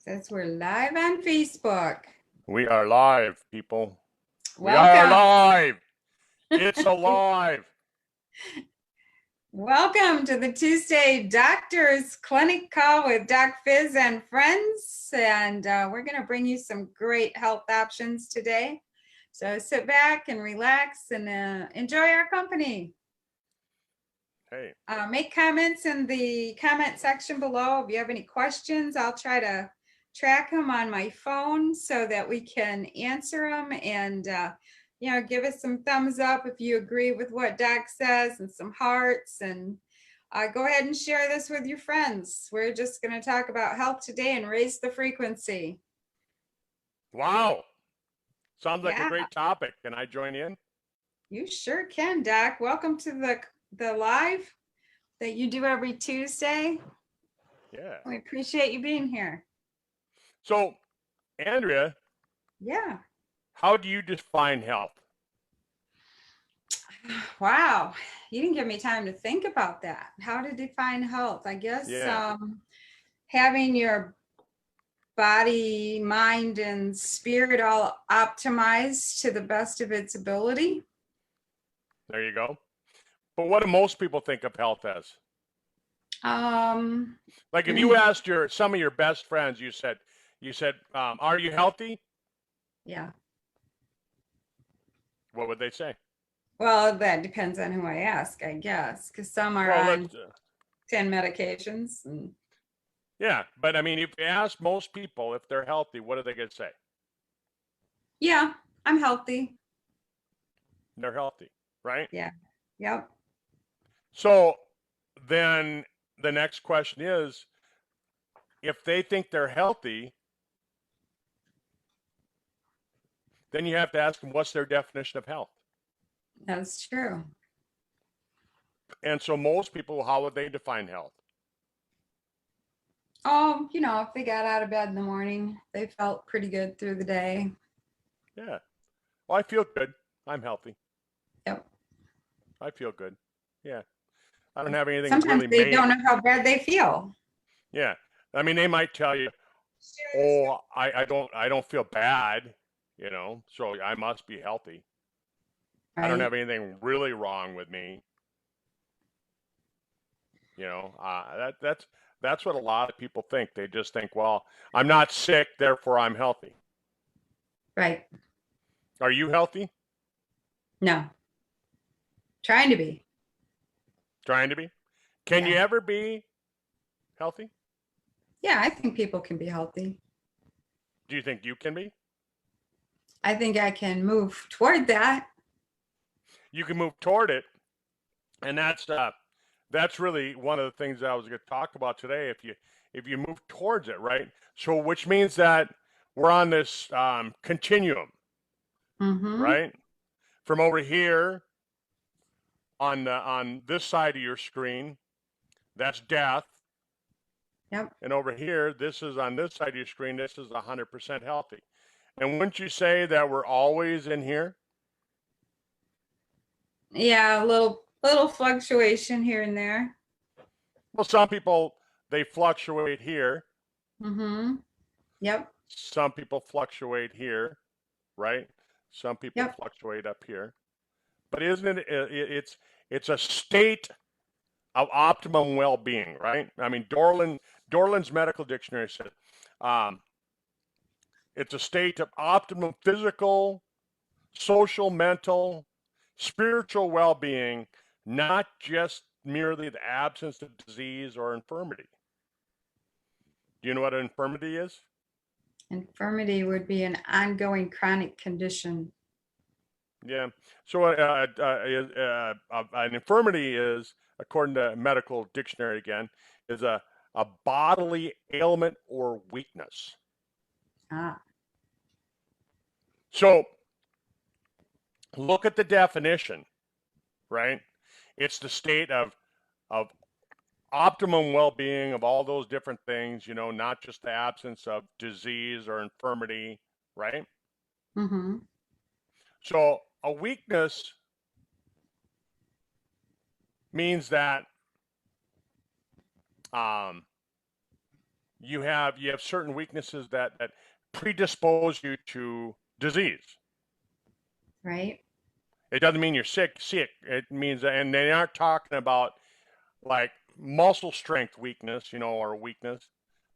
Says we're live on Facebook. We are live, people. We are Welcome. live. It's alive. Welcome to the Tuesday Doctor's Clinic Call with Doc Fizz and friends. And we're going to bring you some great health options today. So sit back and relax and enjoy our company. Hey. Make comments in the comment section below. If you have any questions, I'll try to track them on my phone so that we can answer them and give us some thumbs up if you agree with what Doc says and some hearts, and go ahead and share this with your friends. We're just going to talk about health today and raise the frequency. Wow. Sounds like a great topic. Can I join in? You sure can, Doc. Welcome to the live that you do every Tuesday. Yeah. We appreciate you being here. So, Andrea. Yeah. How do you define health? Wow. You didn't give me time to think about that. How to define health? I guess having your body, mind, and spirit all optimized to the best of its ability. There you go. But what do most people think of health as? Like if you asked some of your best friends, you said, are you healthy? Yeah. What would they say? Well, that depends on who I ask, I guess, because some are on 10 medications. Yeah, but I mean, if you ask most people if they're healthy, what are they going to say? Yeah, I'm healthy. They're healthy, right? Yeah. Yep. So then the next question is, if they think they're healthy, then you have to ask them what's their definition of health. That's true. And so most people, how would they define health? If they got out of bed in the morning, they felt pretty good through the day. Yeah. Well, I feel good. I'm healthy. Yep. I feel good. Yeah. I don't have anything Sometimes really they don't know how bad they feel. Yeah. I mean, they might tell you, I don't feel bad, so I must be healthy. Right. I don't have anything really wrong with me. That's what a lot of people think. They just think, well, I'm not sick, therefore I'm healthy. Right. Are you healthy? No. Trying to be. Trying to be? Can you ever be healthy? Yeah, I think people can be healthy. Do you think you can be? I think I can move toward that. You can move toward it. And that's really one of the things that I was going to talk about today. If you move towards it, right? So which means that we're on this continuum, right? From over here on this side of your screen, that's death. Yep. And over here, this is on this side of your screen, this is 100% healthy. And wouldn't you say that we're always in here? Yeah, a little fluctuation here and there. Well, some people, they fluctuate here. Yep. Some people fluctuate here, right? Some people fluctuate up here. But isn't it's a state of optimum well-being, right? I mean, Dorland's Medical Dictionary said it's a state of optimum physical, social, mental, spiritual well-being, not just merely the absence of disease or infirmity. Do you know what an infirmity is? Infirmity would be an ongoing chronic condition. Yeah. So an infirmity is, according to medical dictionary again, is a bodily ailment or weakness. So look at the definition, right? It's the state of optimum well-being of all those different things, not just the absence of disease or infirmity, right? So a weakness means that you have certain weaknesses that predispose you to disease. Right. It doesn't mean you're sick. It means, and they aren't talking about like muscle strength weakness, or weakness.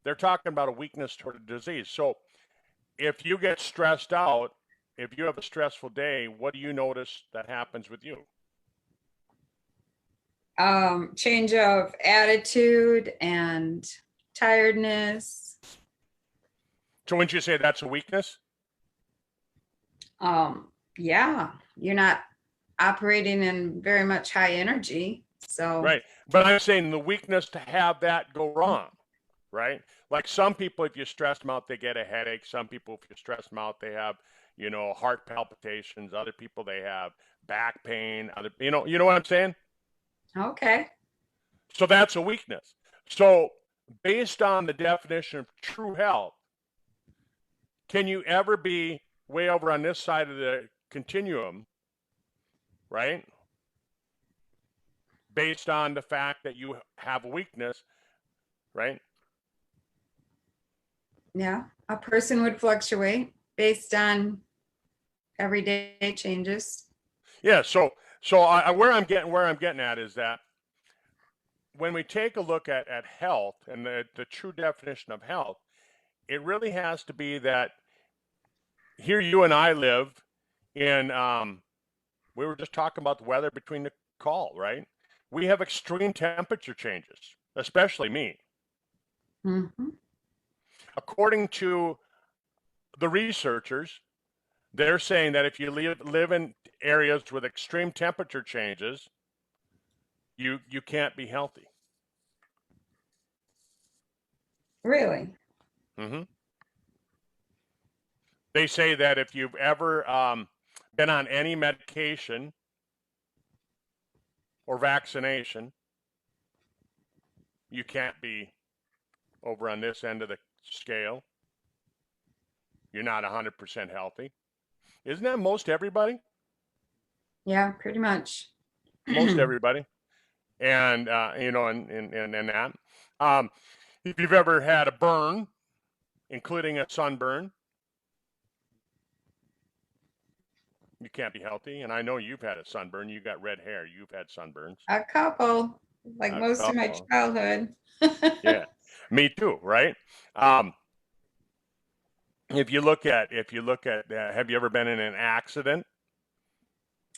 They're talking about a weakness toward a disease. So if you get stressed out, if you have a stressful day, what do you notice that happens with you? Change of attitude and tiredness. So wouldn't you say that's a weakness? Yeah, you're not operating in very much high energy. So, Right. But I'm saying the weakness to have that go wrong, right? Like some people, if you stress them out, they get a headache. Some people, if you stress them out, they have, heart palpitations. Other people, they have back pain. You know what I'm saying? okay. So that's a weakness. So based on the definition of true health, can you ever be way over on this side of the continuum, right? Based on the fact that you have a weakness, right? Yeah. A person would fluctuate based on everyday changes. Yeah. So where I'm getting at is that when we take a look at health and the true definition of health, it really has to be that here you and I live in. We were just talking about the weather between the call, right? We have extreme temperature changes, especially me. Mm-hmm. According to the researchers, they're saying that if you live in areas with extreme temperature changes, you can't be healthy. Really? Mm-hmm. They say that if you've ever been on any medication or vaccination, you can't be over on this end of the scale. You're not 100% healthy. Isn't that most everybody? Yeah, pretty much. Most everybody. And, and that. Um, if you've ever had a burn, including a sunburn, you can't be healthy. And I know you've had a sunburn. You got red hair. You've had sunburns. A couple, like A most of my couple. childhood. Yeah. Me too, right? Um, have you ever been in an accident?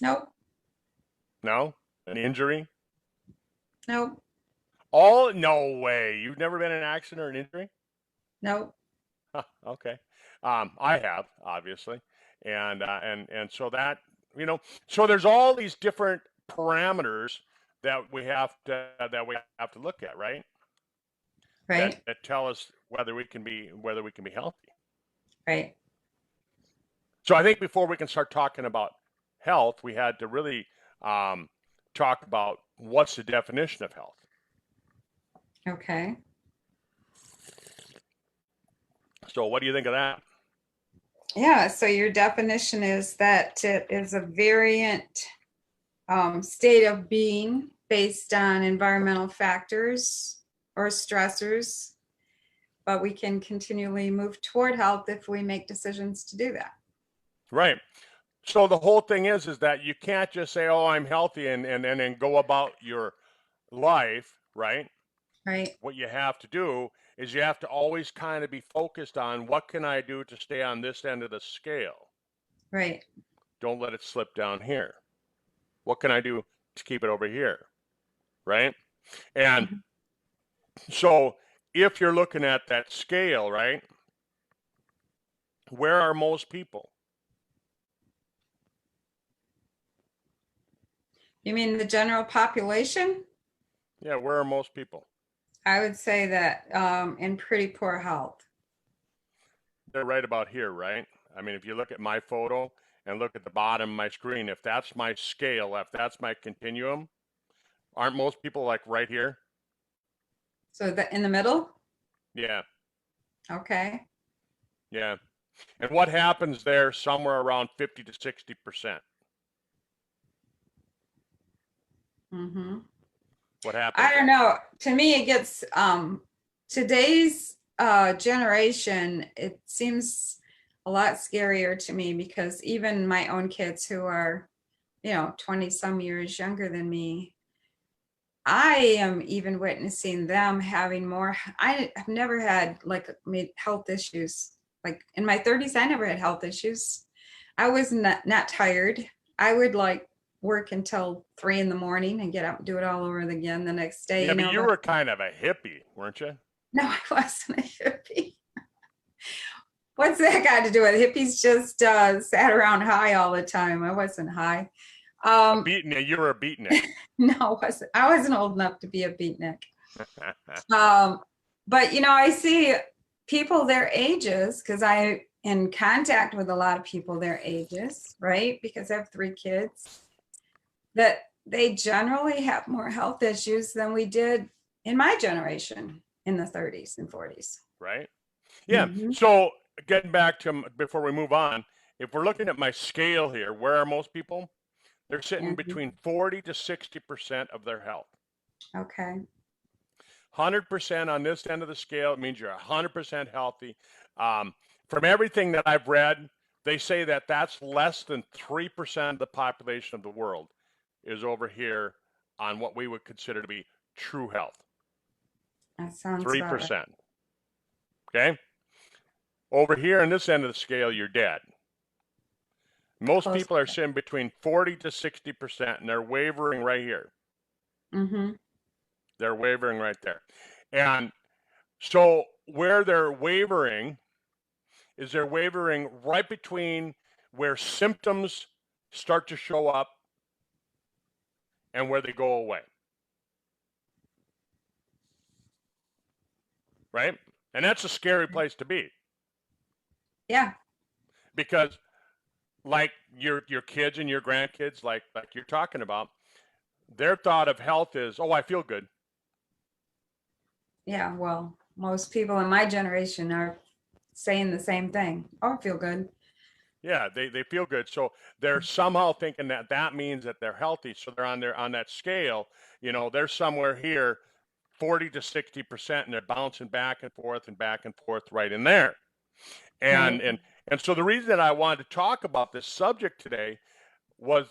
Nope. No? An injury? Nope. No way. You've never been in an accident or an injury? Nope. Huh, okay. I have, obviously. And so so there's all these different parameters that we have to look at, right? That Right. that tell us whether we can be healthy. Right. So I think before we can start talking about health, we had to really talk about what's the definition of health. Okay. So what do you think of that? Yeah. So your definition is that it is a variant state of being based on environmental factors or stressors, but we can continually move toward health if we make decisions to do that. Right. So the whole thing is that you can't just say, "Oh, I'm healthy," and go about your life, right? Right. What you have to do is you have to always kind of be focused on what can I do to stay on this end of the scale. Right. Don't let it slip down here. What can I do to keep it over here, right? And Mhm. so if you're looking at that scale, right? Where are most people? You mean the general population? Yeah, where are most people? I would say that in pretty poor health. They're right about here, right? I mean, if you look at my photo and look at the bottom of my screen, if that's my scale, if that's my continuum, aren't most people like right here? So that in the middle? Yeah, Okay. yeah. And what happens there? Somewhere around 50 to 60%. Mm-hmm. What happens I don't there? know. To me, it gets today's generation, it seems a lot scarier to me because even my own kids who are, 20 some years younger than me, I am even witnessing them having more. I have never had like health issues. Like in my 30s, I never had health issues. I was not tired. I would like work until 3 in the morning and get up and do it all over again the next day, Yeah, but you but were kind of a hippie, weren't you? no, I wasn't a hippie. What's that got to do with it? Hippies just sat around high all the time. I wasn't high. A Um, beatnik. You were a beatnik. no, I wasn't old enough to be a beatnik. But I see people their ages because I in contact with a lot of people their ages, right? Because I have 3 kids, that they generally have more health issues than we did in my generation in the 30s and 40s. Right? Yeah. Mm-hmm. So getting back to before we move on, if we're looking at my scale here, where are most people? They're sitting Mm-hmm. between 40 to 60% of their health. Okay. 100% on this end of the scale, it means you're 100% healthy. From everything that I've read, they say that that's less than 3% of the population of the world is over here on what we would consider to be true health. That sounds about right. 3%. Okay? Over here on this end of the scale, you're dead. Most Close. people are sitting between 40 to 60%, and they're wavering right here. Mm-hmm. They're wavering right there. And so where they're wavering is they're wavering right between where symptoms start to show up and where they go away. Right? And that's a scary place to be. Yeah. Because like your kids and your grandkids, like you're talking about, their thought of health is, oh, I feel good. Yeah. Well, most people in my generation are saying the same thing. Oh, I feel good. Yeah, they feel good. So they're somehow thinking that that means that they're healthy. So they're on that scale, they're somewhere here, 40 to 60%, and they're bouncing back and forth right in there. And Right. and so the reason that I wanted to talk about this subject today was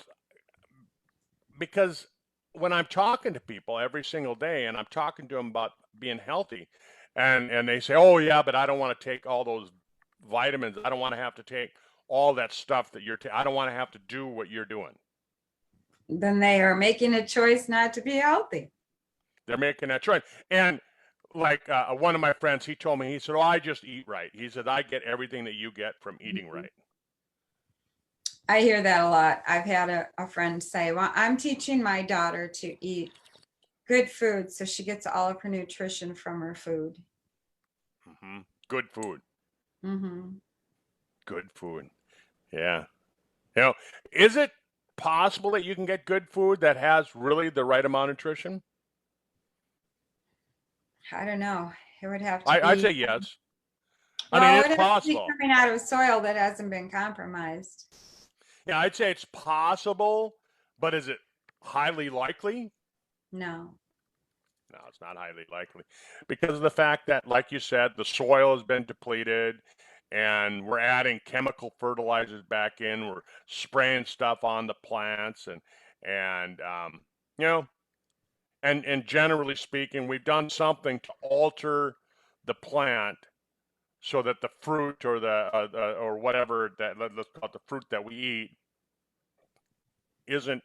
because when I'm talking to people every single day and I'm talking to them about being healthy, and they say, "Oh yeah, but I don't want to take all those vitamins. I don't want to have to take all that stuff that I don't want to have to do what you're doing." Then they are making a choice not to be healthy. They're making that choice. And like one of my friends, he told me, he said, "Oh, I just eat right." He said, "I get everything that you get from eating right." I hear that a lot. I've had a friend say, well, I'm teaching my daughter to eat good food so she gets all of her nutrition from her food. Mm-hmm. Good food. Mm-hmm. Good food. Yeah. Is it possible that you can get good food that has really the right amount of nutrition? I don't know. It would have to I'd say be, yes. I mean, well, it's it has to be possible. coming out of soil that hasn't been compromised. Yeah, I'd say it's possible, but is it highly likely? No. No, it's not highly likely because of the fact that, like you said, the soil has been depleted and we're adding chemical fertilizers back in. We're spraying stuff on the plants and you know, and generally speaking, we've done something to alter the plant so that the fruit or or whatever that let's call it the fruit that we eat isn't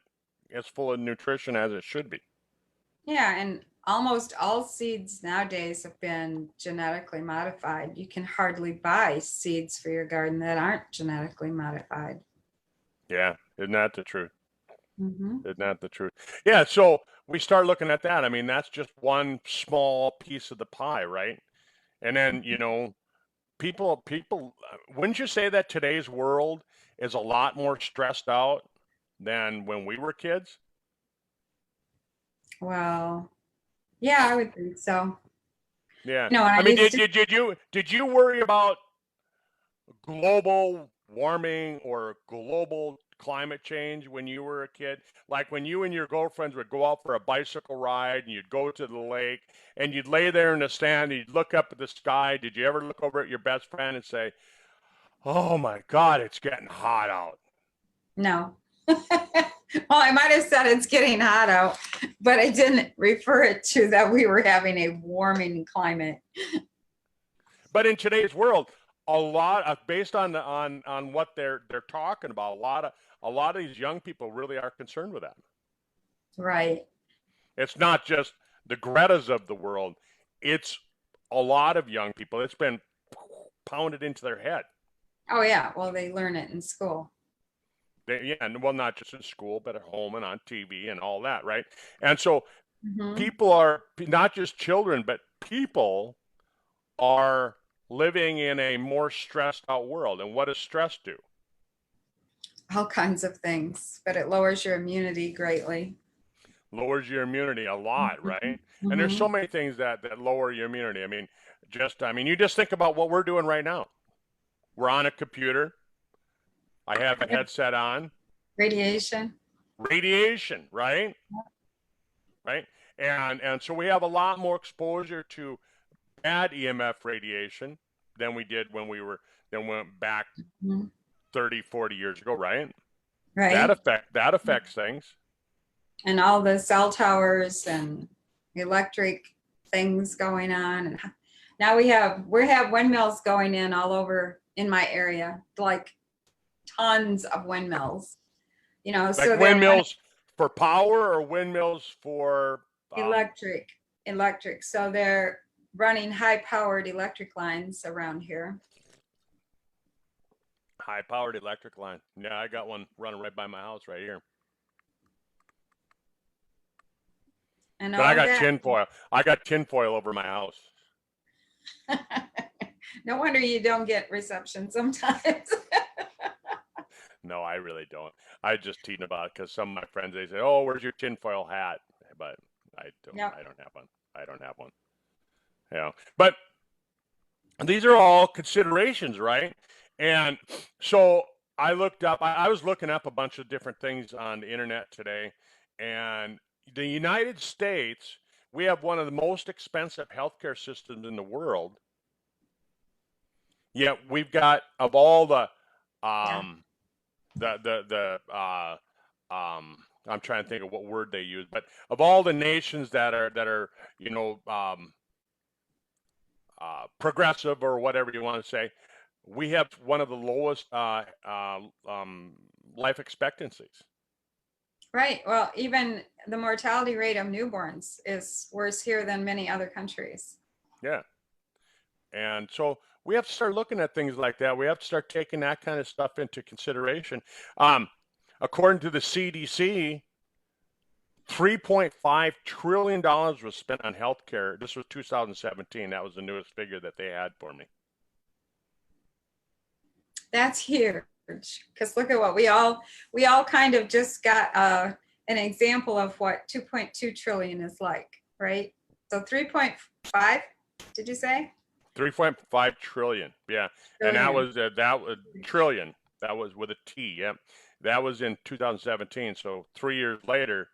as full of nutrition as it should be. Yeah, and almost all seeds nowadays have been genetically modified. You can hardly buy seeds for your garden that aren't genetically modified. Yeah, isn't that the truth? Mm-hmm. Isn't that the truth? Yeah, so we start looking at that. I mean, that's just one small piece of the pie, right? And then, people, wouldn't you say that today's world is a lot more stressed out than when we were kids? Well, yeah, I would think so. Yeah. No, and I I mean, used did to, did, did you did you worry about global warming or global climate change when you were a kid? Like when you and your girlfriends would go out for a bicycle ride and you'd go to the lake and you'd lay there in the stand and you'd look up at the sky. Did you ever look over at your best friend and say, "Oh my God, it's getting hot out"? No. Well, I might have said it's getting hot out, but I didn't refer it to that we were having a warming climate. But in today's world, a lot of, based on what they're talking about, a lot of these young people really are concerned with that. Right. It's not just the Gretas of the world; it's a lot of young people. It's been pounded into their head. Oh, yeah. Well, they learn it in school. Yeah, and well, not just in school, but at home and on TV and all that, right? And so Mm-hmm. people are not just children, but people are living in a more stressed out world. And what does stress do? All kinds of things, but it lowers your immunity greatly. Lowers your immunity a lot, Mm-hmm. right? And there's Mm-hmm. so many things that lower your immunity. I mean, you just think about what we're doing right now. We're on a computer. I have a headset on. Radiation. Radiation, right? Right? And so we have a lot more exposure to bad EMF radiation than we did when we went back Mm-hmm. 30, 40 years ago, right? Right. That affects things. And all the cell towers and electric things going on. And now we have windmills going in all over in my area, like tons of windmills. So Like they're running windmills for power or windmills for electric. So they're running high powered electric lines around here. high powered electric line. Yeah, I got one running right by my house right here. And But all I got that. tinfoil. I got tinfoil over my house. No wonder you don't get reception sometimes. No, I really don't. I just teasing about it because some of my friends, they say, "Oh, where's your tinfoil hat?" But I don't. Yep. I don't have one. I don't have one. But these are all considerations, right? And so I looked up. I was looking up a bunch of different things on the internet today, and the United States, we have one of the most expensive healthcare systems in the world. Yet we've got, of all Yeah. um, the I'm trying to think of what word they use, but of all the nations that are you know progressive or whatever you want to say, we have one of the lowest life expectancies. Right. Well, even the mortality rate of newborns is worse here than many other countries. Yeah, and so we have to start looking at things like that. We have to start taking that kind of stuff into consideration. According to the CDC, $3.5 trillion was spent on healthcare. This was 2017. That was the newest figure that they had for me. That's huge. Because look at what we all kind of just got an example of what 2.2 trillion is like, right? So 3.5, did you say? 3.5 trillion. Yeah. And that was trillion. That was with a T. Yep. That was in 2017. So 3 years later,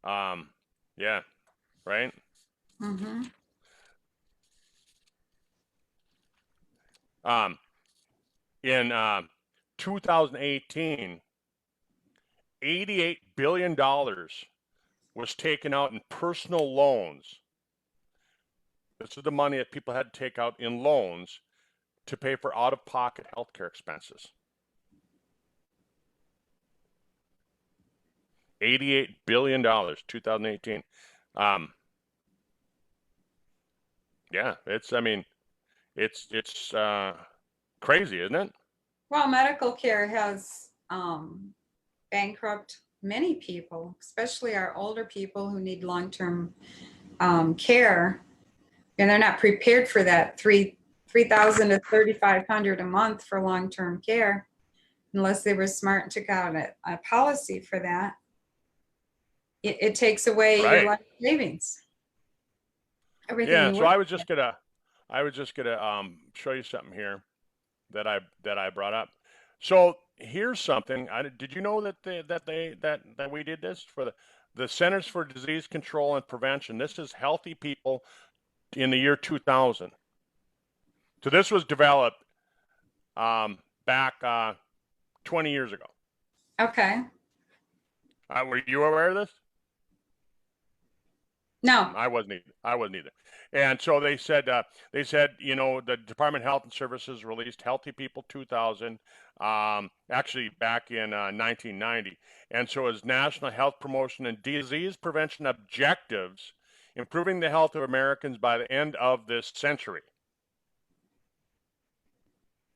yeah, right? Mm-hmm. In 2018, $88 billion was taken out in personal loans. This is the money that people had to take out in loans to pay for out-of-pocket healthcare expenses. $88 billion, 2018. Yeah, it's crazy, isn't it? Well, medical care has bankrupt many people, especially our older people who need long-term care, and they're not prepared for that $3,000 to $3,500 a month for long-term care, unless they were smart and took out a policy for that. It takes away your Right. life savings. Everything Yeah, you so work. I was just gonna show you something here that I brought up. So here's something. Did you know that we did this for the Centers for Disease Control and Prevention? This is healthy people in the year 2000. So this was developed back 20 years ago. Okay. Were you aware of this? No. I wasn't either. I wasn't either. And so they said, the Department of Health and Services released Healthy People 2000, actually back in 1990. And so as national health promotion and disease prevention objectives, improving the health of Americans by the end of this century.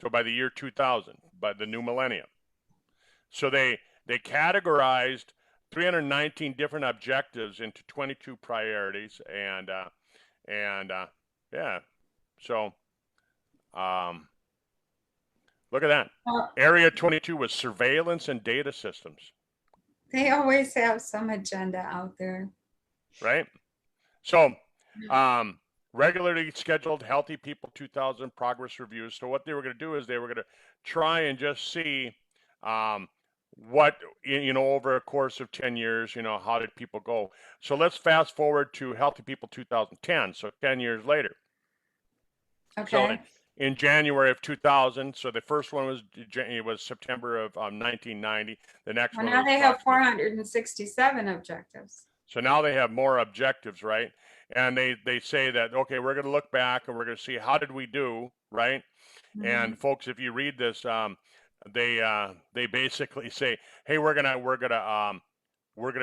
So by the year 2000, by the new millennium. So they categorized 319 different objectives into 22 priorities, and yeah. So look at that. Area 22 was surveillance and data systems. They always have some agenda out there. Right. So regularly scheduled Healthy People 2000 progress reviews. So what they were going to do is they were going to try and just see what, over a course of 10 years, how did people go? So let's fast forward to Healthy People 2010. So 10 years later. Okay. So in January of 2000, so the first one was September of 1990. The next one. Now they have 467 objectives. So now they have more objectives, right? And they say that, okay, we're going to look back and we're going to see how did we do, right? Mm-hmm. And folks, if you read this, they basically say, hey, we're gonna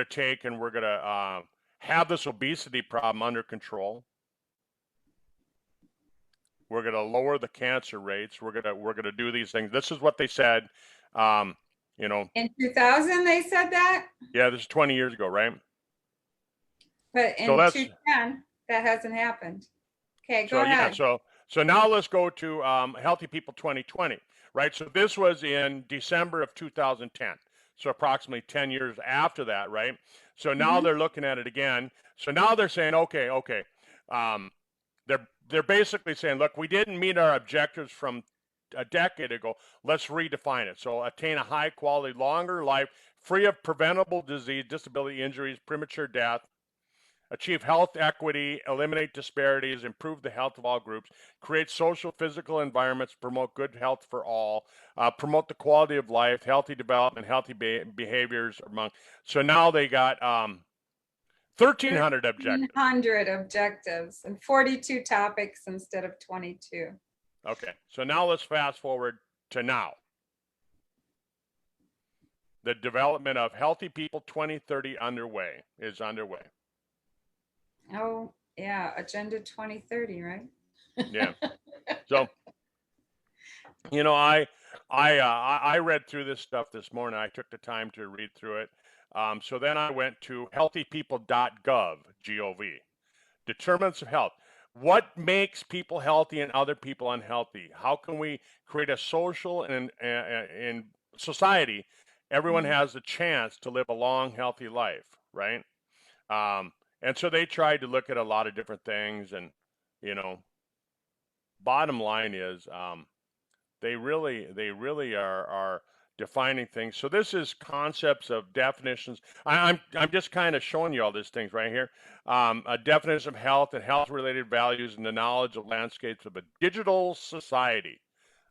take and we're gonna have this obesity problem under control. We're gonna lower the cancer rates. We're gonna do these things. This is what they said. In 2000, they said that. Yeah, this is 20 years ago, right? But in 2010, that hasn't happened. Okay, go ahead. Yeah, so now let's go to Healthy People 2020. Right, so this was in December of 2010, so approximately 10 years after that, right? So now they're looking at it again. So now they're saying, okay, they're basically saying, look, we didn't meet our objectives from a decade ago. Let's redefine it. So attain a high quality, longer life, free of preventable disease, disability, injuries, premature death. Achieve health equity, eliminate disparities, improve the health of all groups, create social, physical environments, promote good health for all, promote the quality of life, healthy development, healthy behaviors among. So now they got 1,300 objectives. 100 objectives and 42 topics instead of 22. Okay, so now let's fast forward to now. The development of Healthy People 2030 is underway. Oh, yeah, Agenda 2030, right? Yeah. So, I read through this stuff this morning. I took the time to read through it. So then I went to healthypeople.gov, G-O-V. Determinants of health. What makes people healthy and other people unhealthy? How can we create a social and in society, everyone has a chance to live a long, healthy life, right? And so they tried to look at a lot of different things, and bottom line is they really are defining things. So this is concepts of definitions. I'm just kind of showing you all these things right here. A definition of health and health-related values and the knowledge of landscapes of a digital society.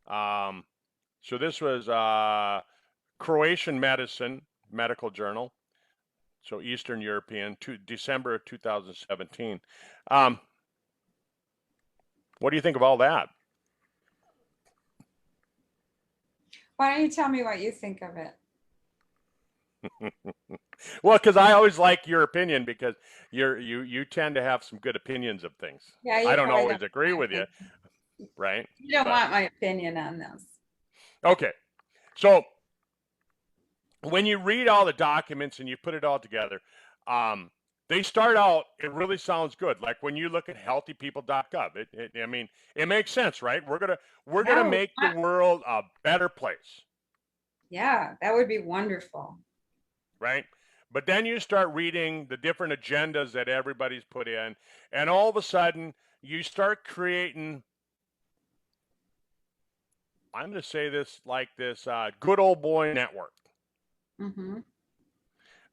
So this was Croatian Medical Journal. So Eastern European, December of 2017. What do you think of all that? Why don't you tell me what you think of it? Well, because I always like your opinion, because you tend to have some good opinions of things. Yeah, I don't always agree with you, right? You don't want my opinion on this. Okay, so when you read all the documents and you put it all together, they start out, it really sounds good. Like when you look at healthypeople.gov, it makes sense, right? We're gonna make the world a better place. Yeah, that would be wonderful. Right? But then you start reading the different agendas that everybody's put in, and all of a sudden you start creating I'm going to say this like this, good old boy network. Mm-hmm.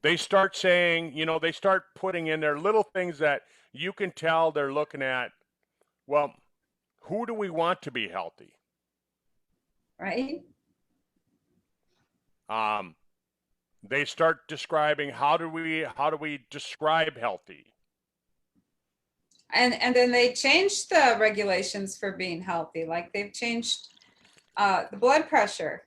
They start saying, they start putting in there little things that you can tell they're looking at, well, who do we want to be healthy? Right. They start describing how do we describe healthy? And then they changed the regulations for being healthy. Like they've changed the blood pressure.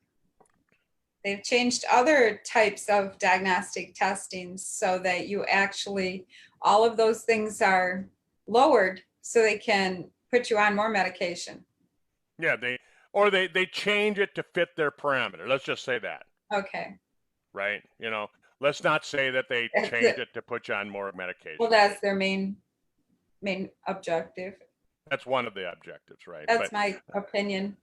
They've changed other types of diagnostic testing so that you actually, all of those things are lowered so they can put you on more medication. Yeah, they change it to fit their parameter. Let's just say that. Okay. Right? Let's not say that they change it to put you on more medication. Well, that's their main objective. That's one of the objectives, right? That's my opinion.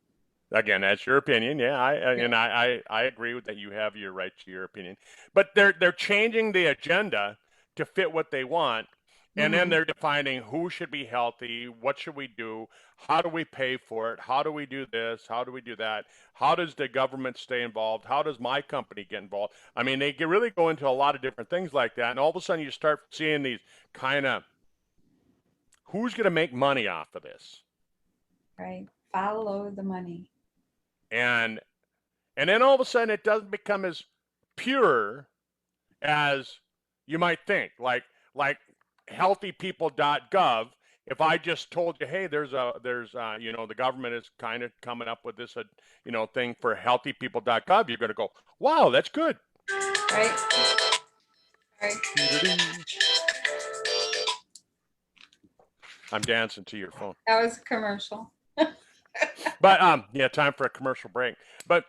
Again, that's your opinion. Yeah, I agree with that. You have your right to your opinion, but they're changing the agenda to fit what they want, and then they're defining who should be healthy, what should we do, how do we pay for it, how do we do this, how do we do that, how does the government stay involved, how does my company get involved? I mean, they really go into a lot of different things like that, and all of a sudden you start seeing these kind of, who's going to make money off of this? Right. Follow the money. And then all of a sudden it doesn't become as pure as you might think. Like healthypeople.gov. If I just told you, hey, there's the government is kind of coming up with this thing for healthypeople.gov, you're going to go, wow, that's good. Right. Right. I'm dancing to your phone. That was a commercial. But yeah, time for a commercial break. But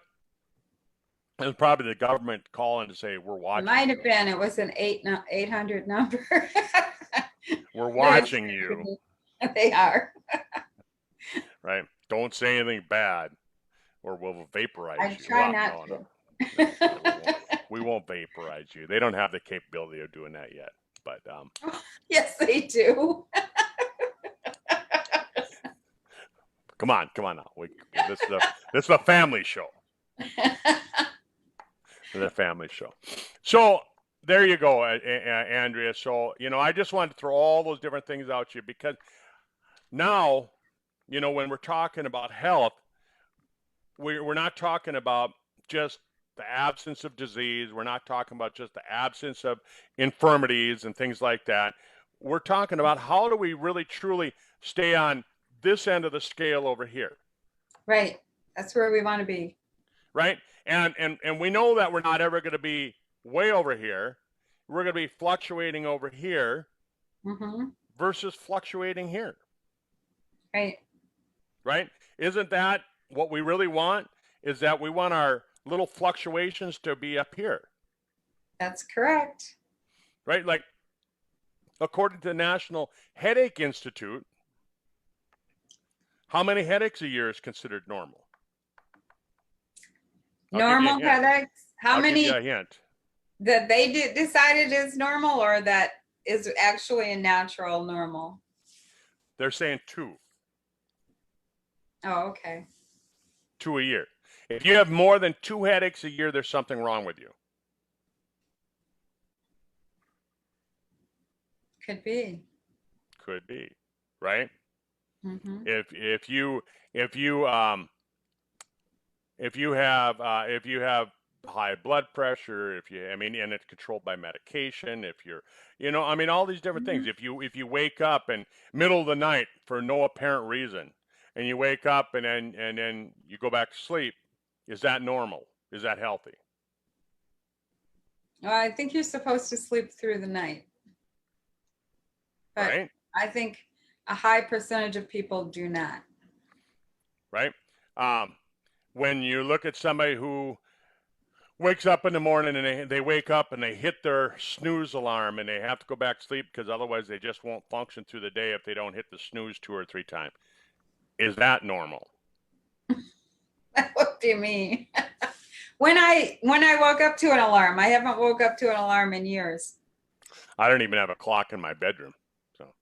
it was probably the government calling to say we're watching. It might have been. It was an 800 number. We're watching you. They are. Right. Don't say anything bad, or we'll vaporize you. I try not to. No, we won't vaporize you. They don't have the capability of doing that yet. But yes, they do. Come on now. This is a family show. The family show. So there you go, Andrea. So I just wanted to throw all those different things out to you because now, when we're talking about health, we're not talking about just the absence of disease. We're not talking about just the absence of infirmities and things like that. We're talking about how do we really truly stay on this end of the scale over here. Right. That's where we want to be. Right. And we know that we're not ever going to be way over here. We're going to be fluctuating over here versus fluctuating here. Right. Right. Isn't that what we really want? Is that we want our little fluctuations to be up here. That's correct. Right. Like according to the National Headache Institute, how many headaches a year is considered normal? Normal headaches? How many? I'll give you a hint. That they decided is normal or that is actually a natural normal? They're saying 2. Oh, okay. 2 a year. If you have more than 2 headaches a year, there's something wrong with you. Could be. Could be, right? Mm-hmm. If you have high blood pressure, and it's controlled by medication, if you're, all these different things. If you wake up in middle of the night for no apparent reason, and you wake up and then you go back to sleep, is that normal? Is that healthy? Well, I think you're supposed to sleep through the night. But right? I think a high percentage of people do not. Right? When you look at somebody who wakes up in the morning and they wake up and they hit their snooze alarm and they have to go back to sleep because otherwise they just won't function through the day if they don't hit the snooze 2 or 3 times. Is that normal? What do you mean? When I woke up to an alarm, I haven't woke up to an alarm in years. I don't even have a clock in my bedroom. So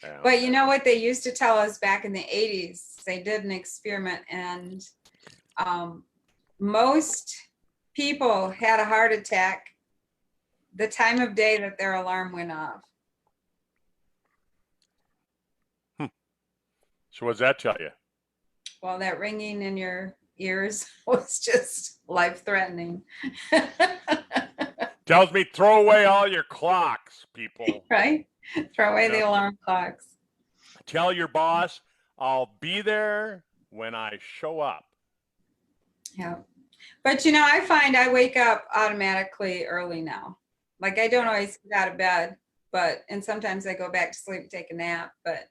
Yeah. But you know what they used to tell us back in the 80s? They did an experiment, and most people had a heart attack the time of day that their alarm went off. So what does that tell you? Well, that ringing in your ears was just life-threatening. Tells me throw away all your clocks, people. Right? Throw away You the know, alarm clocks. tell your boss I'll be there when I show up. Yeah. But you know, I find I wake up automatically early now. Like I don't always get out of bed, and sometimes I go back to sleep and take a nap, but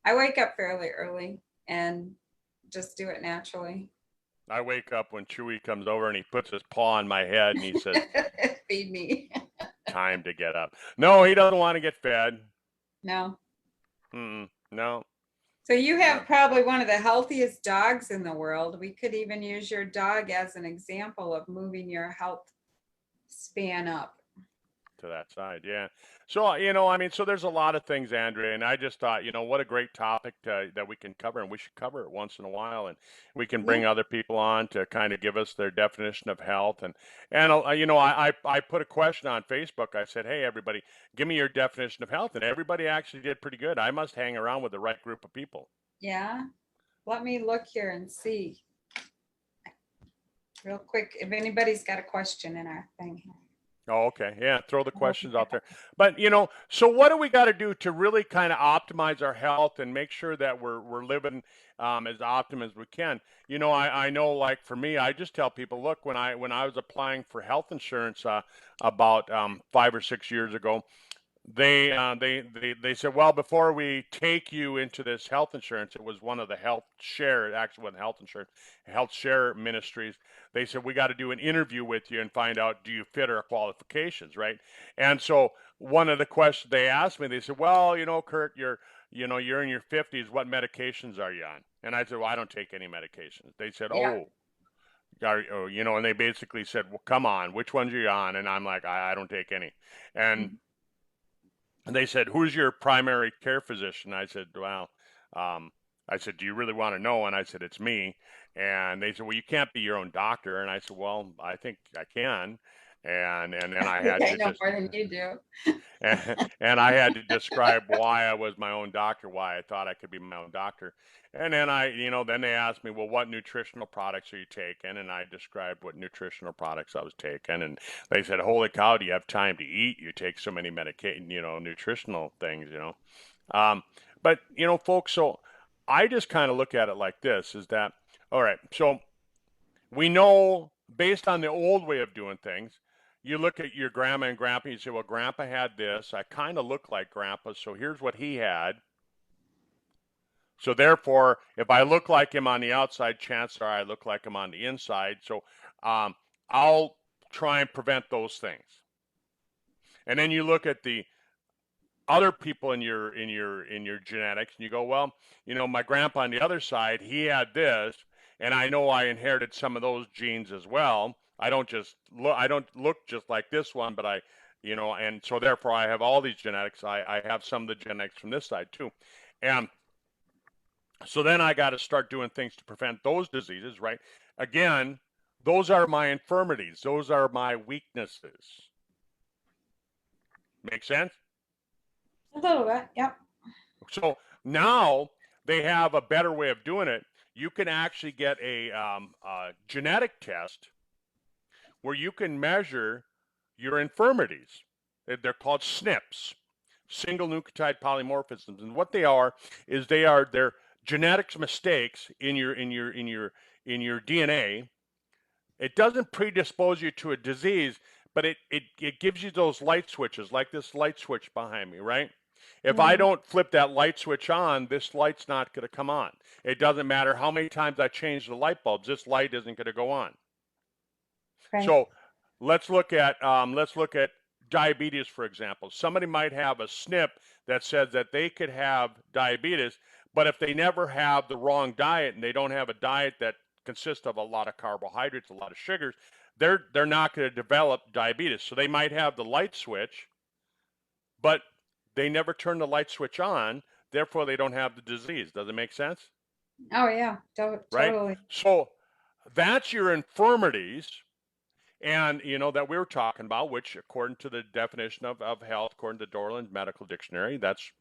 I wake up fairly early and just do it naturally. I wake up when Chewy comes over and he puts his paw on my head and he says, Feed me. time to get up. No, he doesn't want to get fed. No. No. So you No. have probably one of the healthiest dogs in the world. We could even use your dog as an example of moving your health span up. To that side, yeah. So, you know, I mean, so there's a lot of things, Andrea, and I just thought, you know, what a great topic that we can cover, and we should cover it once in a while, and we can bring Yeah. other people on to kind of give us their definition of health, and you know, I put a question on Facebook. I said, hey, everybody, give me your definition of health, and everybody actually did pretty good. I must hang around with the right group of people. Yeah. Let me look here and see real quick if anybody's got a question in our thing here. Oh, okay. Yeah, throw the questions out there. But, you know, so what do we got to do to really kind of optimize our health and make sure that we're living as optimum as we can? You know, I know, like for me, I just tell people, look, when I was applying for health insurance about 5 or 6 years ago, they said, well, before we take you into this health insurance, it was one of the health share, actually wasn't health insurance, health share ministries. They said, we got to do an interview with you and find out, do you fit our qualifications, right? And so one of the questions they asked me, they said, well, you know, Kurt, you're in your 50s. What medications are you on? And I said, well, I don't take any medications. They said, Yeah. you know, and they basically said, well, come on, which ones are you on? And I'm like, I don't take any. And they said, who's your primary care physician? I said, well, I said, do you really want to know? And I said, it's me. And they said, well, you can't be your own doctor. And I said, well, I think I can. And then I had I to know just, more than you do. and I had to describe why I was my own doctor, why I thought I could be my own doctor. And then then they asked me, well, what nutritional products are you taking? And I described what nutritional products I was taking. And they said, holy cow, do you have time to eat? You take so many nutritional things, you know. But, you know, folks, so I just kind of look at it like this is that, all right, so we know based on the old way of doing things, you look at your grandma and grandpa, you say, well, grandpa had this. I kind of look like grandpa, so here's what he had. So therefore, if I look like him on the outside, chances are I look like him on the inside. So I'll try and prevent those things. And then you look at the other people in your genetics, and you go, well, you know, my grandpa on the other side, he had this, and I know I inherited some of those genes as well. I don't look just like this one, but and so therefore I have all these genetics. I have some of the genetics from this side too, and so then I got to start doing things to prevent those diseases, right? Again, those are my infirmities. Those are my weaknesses. Make sense? A little bit, yep. So now they have a better way of doing it. You can actually get a genetic test where you can measure your infirmities. They're called SNPs, single nucleotide polymorphisms, and what they are is they're genetics mistakes in your DNA. It doesn't predispose you to a disease, but it gives you those light switches, like this light switch behind me, right? If I don't flip that light switch on, this light's not going to come on. It doesn't matter how many times I change the light bulbs, this light isn't going to go on. Right. So let's look at diabetes, for example. Somebody might have a SNP that says that they could have diabetes, but if they never have the wrong diet and they don't have a diet that consists of a lot of carbohydrates, a lot of sugars, they're not going to develop diabetes. So they might have the light switch, but they never turn the light switch on, therefore they don't have the disease. Does it make sense? Oh, yeah, Right? totally. So that's your infirmities, and that we were talking about, which according to the definition of health, according to Dorland's medical dictionary, that's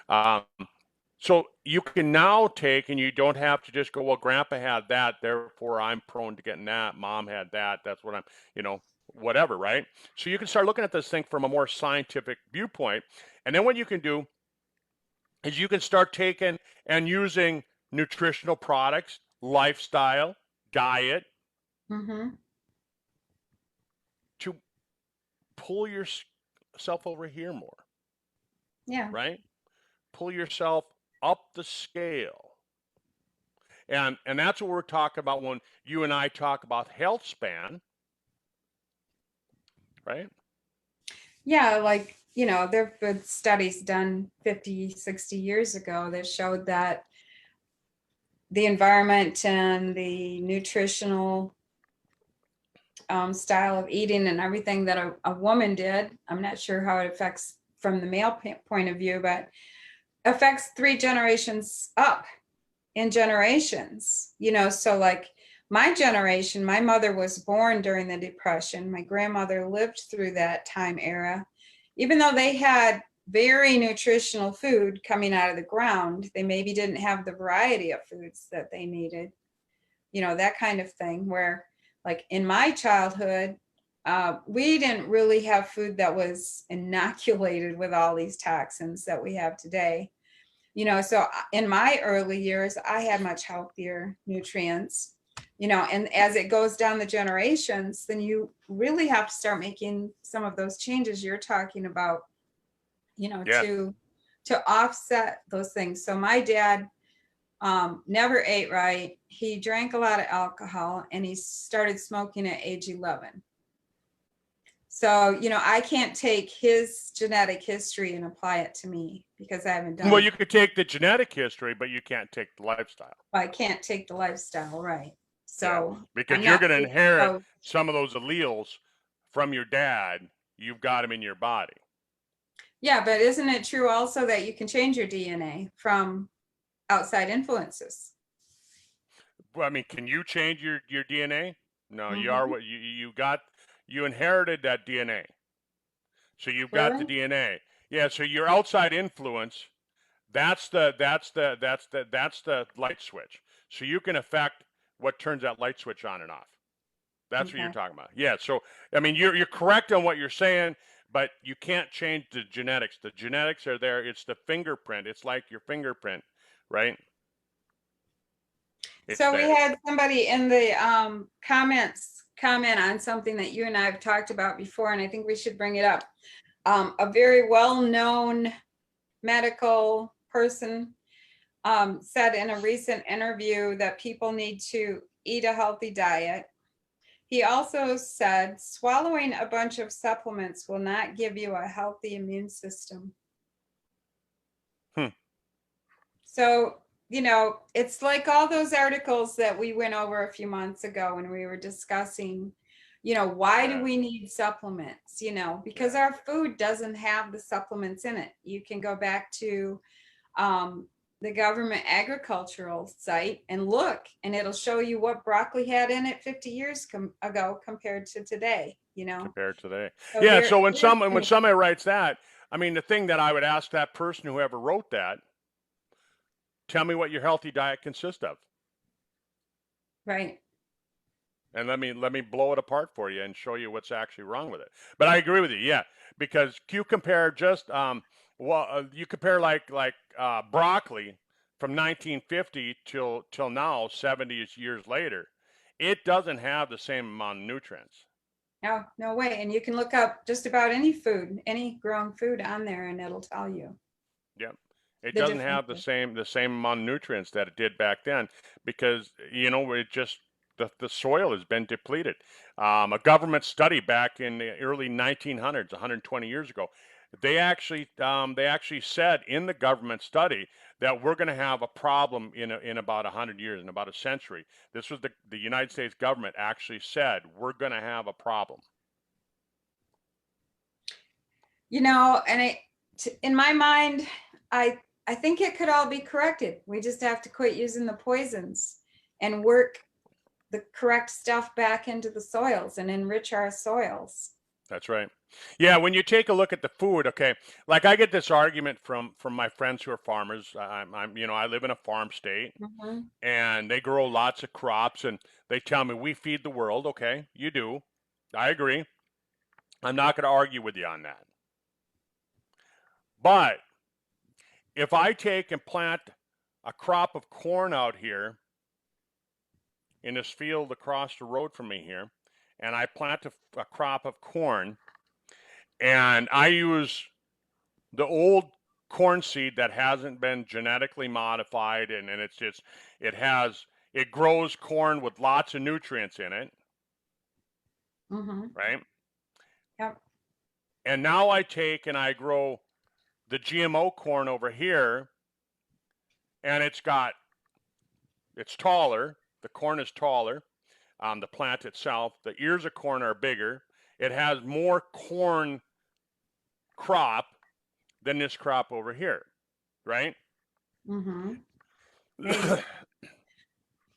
um, so you can now take, and you don't have to just go, well, grandpa had that, therefore I'm prone to getting that. Mom had that, that's what I'm, whatever, right? So you can start looking at this thing from a more scientific viewpoint. And then what you can do is you can start taking and using nutritional products, lifestyle, diet Mm-hmm. to pull yourself over here more, Yeah. right? Pull yourself up the scale. And that's what we're talking about when you and I talk about health span, right? Yeah, like, there have been studies done 50, 60 years ago that showed that the environment and the nutritional style of eating and everything that a woman did, I'm not sure how it affects from the male point of view, but affects 3 generations up in generations, so like my generation, my mother was born during the Depression. My grandmother lived through that time era. Even though they had very nutritional food coming out of the ground, they maybe didn't have the variety of foods that they needed, that kind of thing. Where, like in my childhood, we didn't really have food that was inoculated with all these toxins that we have today. So in my early years, I had much healthier nutrients, and as it goes down the generations, then you really have to start making some of those changes you're talking about, Yes. to offset those things. So my dad never ate right. He drank a lot of alcohol, and he started smoking at age 11. So, I can't take his genetic history and apply it to me because I haven't done Well, it. you could take the genetic history, but you can't take the lifestyle. I can't take the lifestyle, right? Yeah, So I'm because you're not going to inherit predisposed. some of those alleles from your dad. You've got them in your body. Yeah, but isn't it true also that you can change your DNA from outside influences? Well, I mean, can you change your DNA? No, you are Hmm. what you got. You inherited that DNA, so you've got the Really? DNA. Yeah, so your outside influence, that's the light switch. So you can affect what turns that light switch on and off. That's what you're Okay. talking about. Yeah. So I mean, you're correct on what you're saying, but you can't change the genetics. The genetics are there. It's the fingerprint. It's like your fingerprint, right? It's So we there. had somebody in the comments comment on something that you and I have talked about before, and I think we should bring it up. A very well-known medical person said in a recent interview that people need to eat a healthy diet. He also said swallowing a bunch of supplements will not give you a healthy immune system. Hmm. So, it's like all those articles that we went over a few months ago when we were discussing, why do Yeah. we need supplements? Because Yeah. our food doesn't have the supplements in it. You can go back to the government agricultural site and look, and it'll show you what broccoli had in it 50 years ago compared to today, Compared to today. So Yeah. there So when is someone when somebody writes that, I mean, the thing that I would ask that person whoever wrote that, tell me what your healthy diet consists of. right. And let me blow it apart for you and show you what's actually wrong with it. But I agree with you, yeah, because you compare just you compare like broccoli from 1950 till now, 70 years later, it doesn't have the same amount of nutrients. No, no way. And you can look up just about any food, any grown food on there, and it'll tell you Yeah, it the doesn't have the differences. same amount of nutrients that it did back then because it just the soil has been depleted. A government study back in the early 1900s, 120 years ago, they actually said in the government study that we're going to have a problem in about 100 years, in about a century. This was the United States government actually said we're going to have a problem. And in my mind, I think it could all be corrected. We just have to quit using the poisons and work the correct stuff back into the soils and enrich our soils. That's right. Yeah, when you take a look at the food, okay, like I get this argument from my friends who are farmers. I live in a farm state, Mhm. and they grow lots of crops, and they tell me we feed the world. Okay, you do. I agree. I'm not going to argue with you on that. But if I take and plant a crop of corn out here in this field across the road from me here, and I plant a crop of corn, and I use the old corn seed that hasn't been genetically modified, and it's just it grows corn with lots of nutrients in it, Mhm. right? Yep. And now I take and I grow the GMO corn over here, and it's taller. The corn is taller. The plant itself, the ears of corn are bigger. It has more corn crop than this crop over here, right? Mhm. Yeah,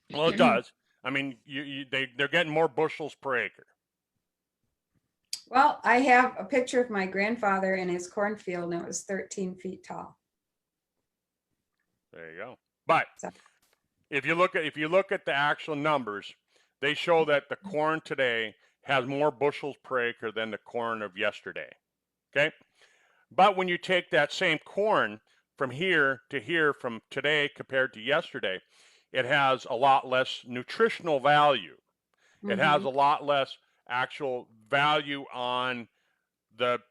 Well, it does. I mean, they're getting more bushels per acre. well, I have a picture of my grandfather in his cornfield, and it was 13 feet tall. There you go. But So, if you look at the actual numbers, they show that the corn today has more bushels per acre than the corn of yesterday. Okay? But when you take that same corn from here to here from today compared to yesterday, it has a lot less nutritional value. It has mhm. a lot less actual value on the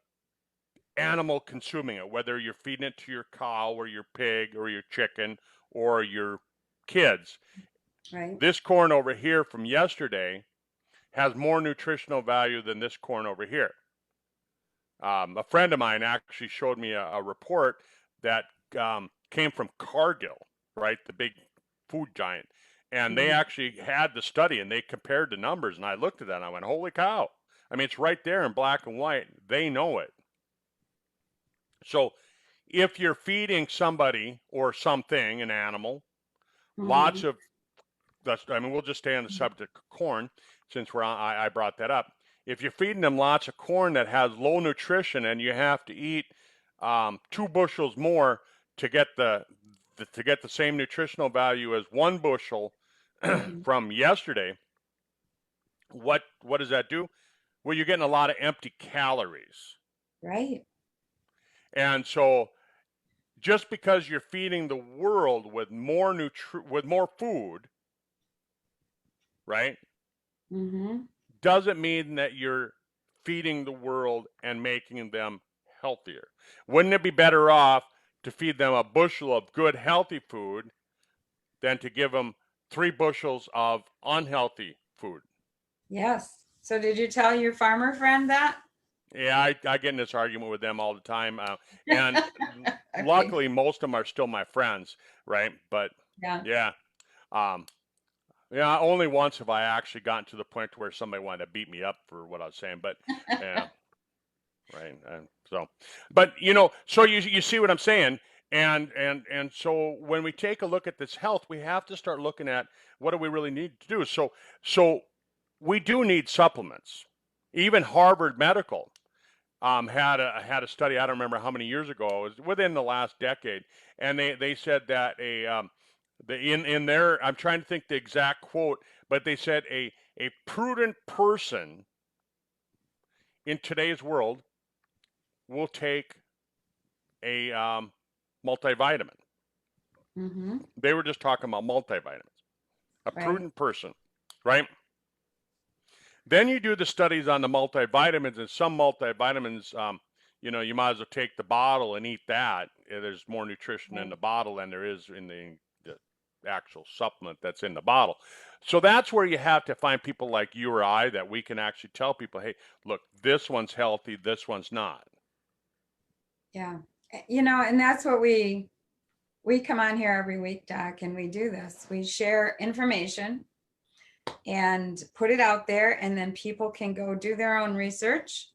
animal consuming it, whether you're feeding it to your cow or your pig or your chicken or your kids. Right. This corn over here from yesterday has more nutritional value than this corn over here. A friend of mine actually showed me a report that came from Cargill, right, the big food giant, and they Mhm. actually had the study and they compared the numbers, and I looked at that and I went, "Holy cow!" I mean, it's right there in black and white. They know it. So, if you're feeding somebody or something, an animal, lots Mhm. of I mean, we'll just stay on the subject of corn since I brought that up. If you're feeding them lots of corn that has low nutrition and you have to eat 2 bushels more to get the same nutritional value as 1 bushel Mhm. from yesterday, what does that do? Well, you're getting a lot of empty calories, Right. and so just because you're feeding the world with more food, right, Mhm. doesn't mean that you're feeding the world and making them healthier. Wouldn't it be better off to feed them a bushel of good, healthy food than to give them 3 bushels of unhealthy food? Yes. So did you tell your farmer friend that? Yeah, I get in this argument with them all the time. And Okay. luckily, most of them are still my friends, right? But Yeah. yeah, um, yeah, only once have I actually gotten to the point where somebody wanted to beat me up for what I was saying. But yeah, right. And so, but so you see what I'm saying, and so when we take a look at this health, we have to start looking at what do we really need to do. So we do need supplements. Even Harvard Medical had a study. I don't remember how many years ago. It was within the last decade, and they said that in their, I'm trying to think the exact quote, but they said a prudent person in today's world will take a multivitamin. Mhm. They were just talking about multivitamins. A Right. prudent person, right? Then you do the studies on the multivitamins, and some multivitamins, you might as well take the bottle and eat that. There's more nutrition in Right. the bottle than there is in the actual supplement that's in the bottle. So that's where you have to find people like you or I that we can actually tell people, hey, look, this one's healthy, this one's not. Yeah. And that's what we come on here every week, Doc, and we do this. We share information and put it out there, and then people can go do their own research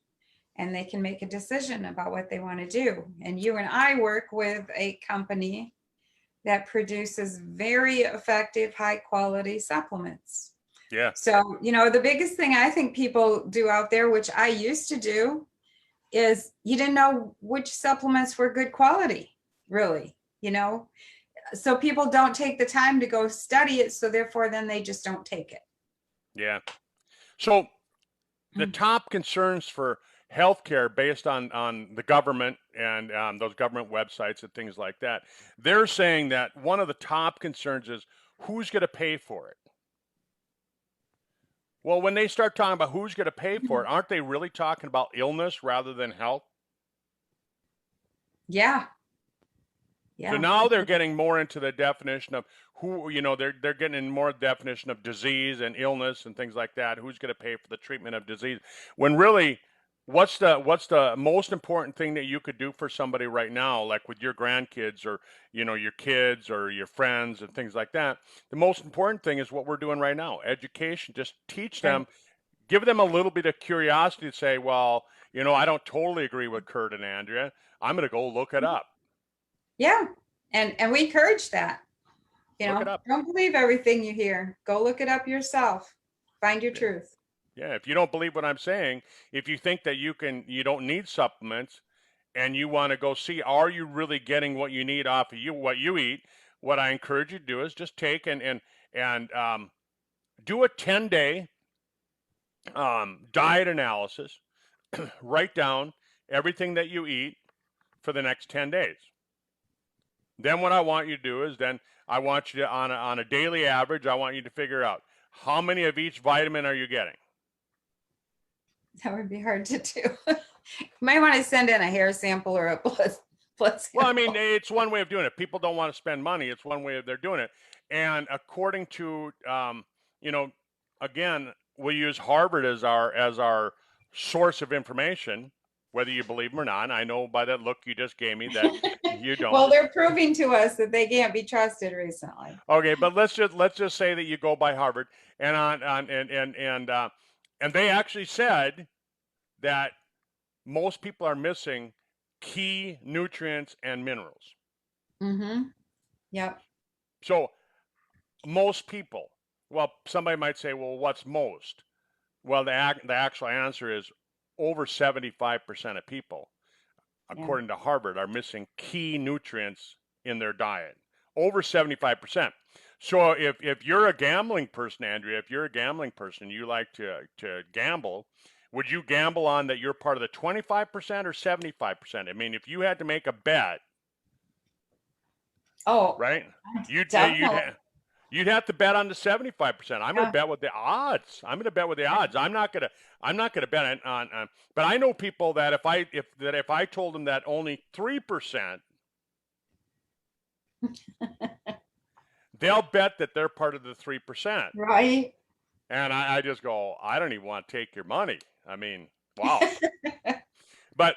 and they can make a decision about what they want to do. And you and I work with a company that produces very effective, high quality supplements. Yeah. So, the biggest thing I think people do out there, which I used to do, is you didn't know which supplements were good quality, really, So people don't take the time to go study it. So therefore, then they just don't take it. Yeah. So the top concerns for healthcare based on the government and those government websites and things like that, they're saying that one of the top concerns is who's going to pay for it. Well, when they start talking about who's going to pay for it, aren't they really talking about illness rather than health? Yeah. So Yeah. now they're getting more into the definition of who, they're getting in more definition of disease and illness and things like that. Who's going to pay for the treatment of disease? When really, what's the most important thing that you could do for somebody right now, like with your grandkids or your kids or your friends and things like that? The most important thing is what we're doing right now: education. Just teach them, give them a little bit of curiosity to say, well, I don't totally agree with Kurt and Andrea. I'm going to go look it up. Yeah. And we encourage that. Look it up. Don't believe everything you hear. Go look it up yourself. Find your truth. Yeah, if you don't believe what I'm saying, if you think that you don't need supplements and you want to go see, are you really getting what you need off of what you eat? What I encourage you to do is just take and do a 10-day diet analysis. Write down everything that you eat for the next 10 days. Then what I want you to do is I want you to, on a daily average, I want you to figure out how many of each vitamin are you getting. That would be hard to do. You might want to send in a hair sample or a blood sample. Well, I mean, it's one way of doing it. People don't want to spend money. It's one way of they're doing it. And according to, again, we use Harvard as our source of information, whether you believe them or not. I know by that look you just gave me that you don't. Well, they're proving to us that they can't be trusted recently. Okay, but let's just say that you go by Harvard, and they actually said that most people are missing key nutrients and minerals. Mm-hmm. Yep. So most people. Well, somebody might say, well, what's most? Well, the actual answer is over 75% of people, according to Harvard, are missing key nutrients in their diet. Over 75%. So if you're a gambling person, Andrea, if you're a gambling person, you like to gamble, would you gamble on that you're part of the 25% or 75%? I mean, if you had to make a bet, right? You'd have to bet on the 75%. I'm going to bet with the odds. I'm not going to bet on. But I know people that if I told them that only 3%, they'll bet that they're part of the 3%. Right. And I just go, I don't even want to take your money. I mean, wow. But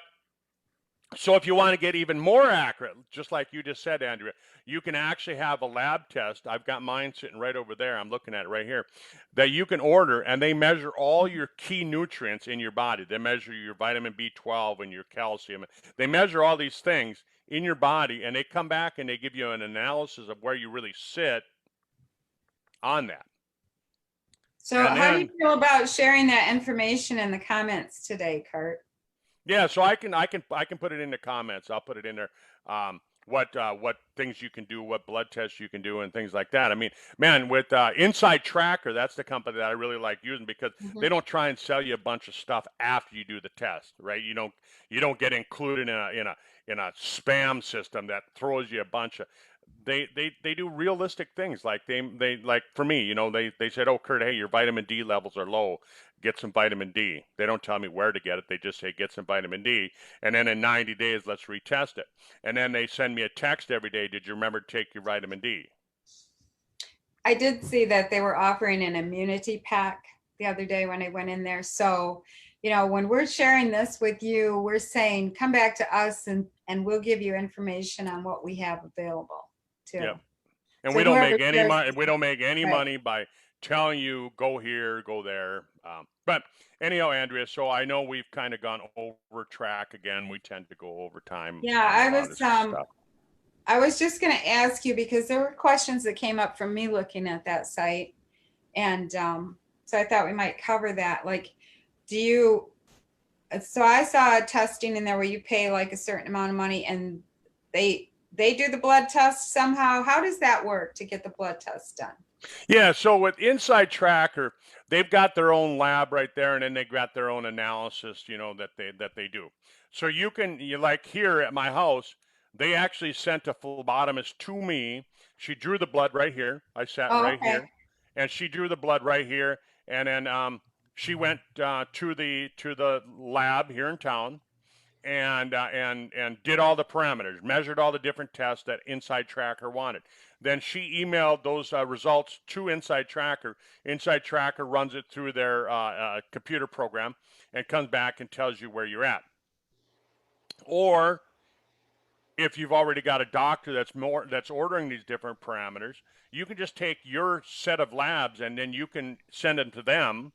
so if you want to get even more accurate, just like you just said, Andrea, you can actually have a lab test. I've got mine sitting right over there. I'm looking at it right here, that you can order, and they measure all your key nutrients in your body. They measure your vitamin B12 and your calcium. They measure all these things in your body, and they come back and they give you an analysis of where you really sit on that. So how do you feel about sharing that information in the comments today, Kurt? Yeah, so I can put it in the comments. I'll put it in there. What things you can do, what blood tests you can do, and things like that. I mean, man, with Inside Tracker, that's the company that I really like using because they don't try and sell you a bunch of stuff after you do the test, right? You don't get included in a spam system that throws you a bunch of. They do realistic things. Like they like for me, they said, oh, Kurt, hey, your vitamin D levels are low. Get some vitamin D. They don't tell me where to get it. They just say, get some vitamin D. And then in 90 days, let's retest it. And then they send me a text every day. Did you remember to take your vitamin D? I did see that they were offering an immunity pack the other day when I went in there. So, when we're sharing this with you, we're saying, come back to us and we'll give you information on what we have available too. Yep. And so we don't make any money. We don't make any right. money by telling you go here, go there. But anyhow, Andrea, so I know we've kind of gone over track again. We tend to go over time Yeah, on a lot of stuff. I was just going to ask you because there were questions that came up from me looking at that site. And so I thought we might cover that. Like, do you, so I saw testing in there where you pay like a certain amount of money and they do the blood test somehow. How does that work to get the blood test done? Yeah, so with Inside Tracker, they've got their own lab right there, and then they've got their own analysis, that they do. So you like here at my house, they actually sent a phlebotomist to me. She drew the blood right here. I sat Oh, right okay. here, and she drew the blood right here, and then she went to the lab here in town, and did all the parameters, measured all the different tests that Inside Tracker wanted. Then she emailed those results to Inside Tracker. Inside Tracker runs it through their computer program and comes back and tells you where you're at. Or if you've already got a doctor that's ordering these different parameters, you can just take your set of labs and then you can send them to them,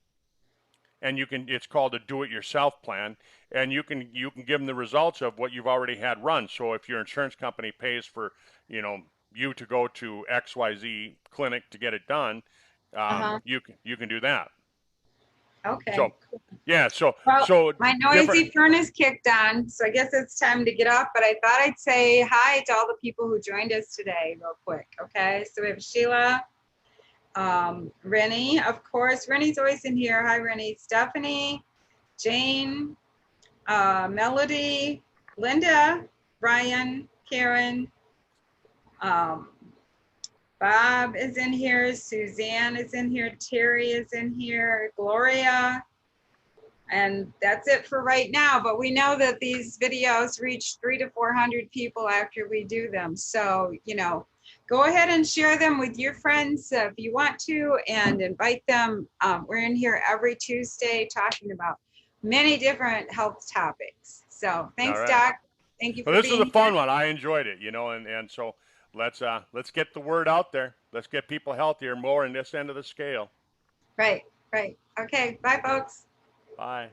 and it's called a do-it-yourself plan, and you can give them the results of what you've already had run. So if your insurance company pays for you to go to XYZ clinic to get it done, Uh-huh. you can do that. So Okay. yeah, so Well, so my different. noisy furnace kicked on, so I guess it's time to get up, but I thought I'd say hi to all the people who joined us today real quick. Okay. So we have Sheila, Rennie, of course. Rennie's always in here. Hi, Rennie. Stephanie, Jane, Melody, Linda, Brian, Karen, um, Bob is in here. Suzanne is in here. Terry is in here. Gloria. And that's it for right now. But we know that these videos reach 300 to 400 people after we do them. So, go ahead and share them with your friends if you want to and invite them. We're in here every Tuesday talking about many different health topics. So All thanks, right. Doc. Thank you Well, for this was a being here. fun one. I enjoyed it, and so let's get the word out there. Let's get people healthier more in this end of the scale. Right, right. Okay, bye, folks. Bye.